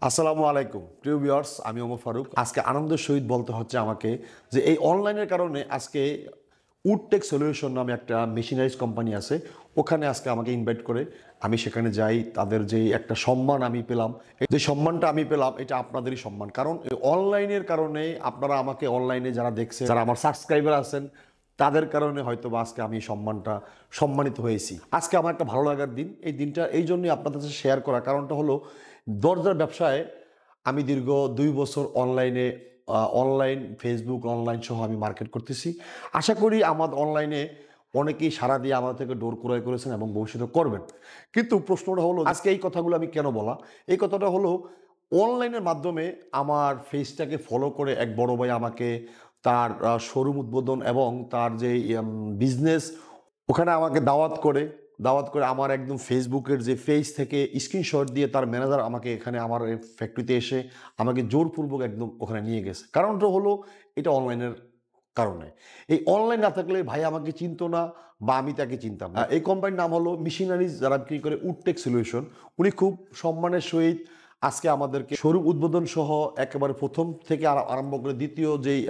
আসসালামু আলাইকুম প্রিয় ভিউয়ার্স, আমি ওমর ফারুক। আজকে আনন্দের সহিত বলতে হচ্ছে আমাকে যে এই অনলাইনের কারণে আজকে উডটেক সলিউশন নামে একটা মেশিনারিজ কোম্পানি আছে, ওখানে আজকে আমাকে ইনভাইট করে আমি সেখানে যাই। তাদের যে একটা সম্মান আমি পেলাম, এই যে সম্মানটা আমি পেলাম, এটা আপনাদেরই সম্মান। কারণ এই অনলাইনের কারণে আপনারা আমাকে অনলাইনে যারা দেখছে, যারা আমার সাবস্ক্রাইবার আছেন, তাদের কারণে হয়তো বা আজকে আমি সম্মানিত হয়েছি। আজকে আমার একটা ভালো লাগার দিন। এই দিনটা এই জন্যই আপনাদের সাথে শেয়ার করা, কারণটা হলো দরজার ব্যবসায় আমি দীর্ঘ 2 বছর অনলাইন ফেসবুক অনলাইন সহ আমি মার্কেট করতেছি। আশা করি আমার অনলাইনে অনেকেই সাড়া দিয়ে আমার থেকে ডোর ক্রয় করেছেন এবং ভবিষ্যতে করবেন। কিন্তু প্রশ্নটা হলো, আজকে এই কথাগুলো আমি কেন বলা, এই কথাটা হলো অনলাইনের মাধ্যমে আমার ফেসটাকে ফলো করে এক বড় ভাই আমাকে তার শোরুম উদ্বোধন এবং তার যে বিজনেস, ওখানে আমাকে দাওয়াত করে আমার একদম ফেসবুকের যে পেজ থেকে স্ক্রিনশট দিয়ে তার ম্যানেজার আমাকে এখানে আমার ফ্যাক্টরিতে এসে আমাকে জোরপূর্বক একদম ওখানে নিয়ে গেছে। কারণটা হলো এটা অনলাইনের কারণে। এই অনলাইন না থাকলে ভাই আমাকে চিনতো না বা আমি তাকে চিনতাম না। এই কোম্পানির নাম হলো মিশনারিজ, যারা বিক্রি করে উডটেক সলিউশন। উনি খুব সম্মানের সহিত আজকে আমাদেরকে শোরুম উদ্বোধন সহ একেবারে প্রথম থেকে আরম্ভ করে দ্বিতীয় যেই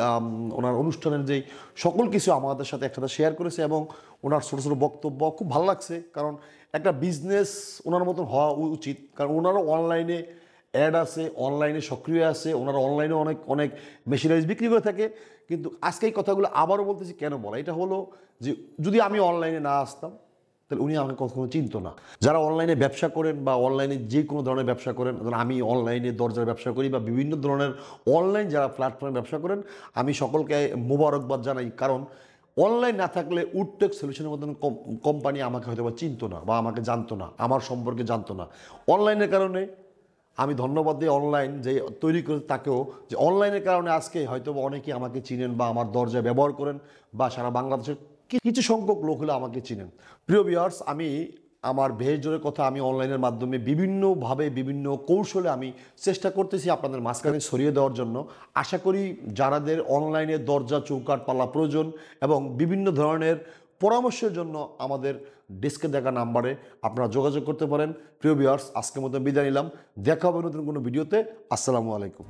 ওনার অনুষ্ঠানের যেই সকল কিছু আমাদের সাথে একসাথে শেয়ার করেছে এবং ওনার ছোটো ছোটো বক্তব্য খুব ভালো লাগছে। কারণ একটা বিজনেস ওনার মতন হওয়া উচিত, কারণ ওনারও অনলাইনে অ্যাড আছে, অনলাইনে সক্রিয় আছে, ওনারা অনলাইনে অনেক অনেক মেশিনারিজ বিক্রি করে থাকে। কিন্তু আজকে এই কথাগুলো আবারও বলতেছি, কেন বলা, এটা হলো যে যদি আমি অনলাইনে না আসতাম তাহলে উনি আমাকে কখনো চিনতো না। যারা অনলাইনে ব্যবসা করেন বা অনলাইনে যে কোনো ধরনের ব্যবসা করেন, ধরুন আমি অনলাইনে দরজার ব্যবসা করি বা বিভিন্ন ধরনের অনলাইন যারা প্ল্যাটফর্মে ব্যবসা করেন, আমি সকলকে মোবারকবাদ জানাই। কারণ অনলাইন না থাকলে উডটেক সলিউশনের মতন কোম্পানি আমাকে হয়তো বা চিনতো না বা আমাকে জানতো না, আমার সম্পর্কে জানতো না। অনলাইনের কারণে আমি ধন্যবাদ দিই অনলাইন যে তৈরি করে তাকেও, যে অনলাইনের কারণে আজকে হয়তো অনেকেই আমাকে চিনেন বা আমার দরজায় ব্যবহার করেন বা সারা বাংলাদেশের কিছু সংখ্যক লোক হলে আমাকে চিনেন। প্রিয় ভিউয়ার্স, আমি আমার ভেজ জোরের কথা আমি অনলাইনের মাধ্যমে বিভিন্নভাবে বিভিন্ন কৌশলে আমি চেষ্টা করতেছি আপনাদের মাঝখানে ছড়িয়ে দেওয়ার জন্য। আশা করি যারাদের অনলাইনে দরজা চৌকাঠ পাল্লা প্রয়োজন এবং বিভিন্ন ধরনের পরামর্শের জন্য আমাদের ডেস্কে দেখা নাম্বারে আপনারা যোগাযোগ করতে পারেন। প্রিয় ভিউয়ার্স, আজকের মতো বিদায় নিলাম। দেখা হবে নতুন কোনো ভিডিওতে। আসসালামু আলাইকুম।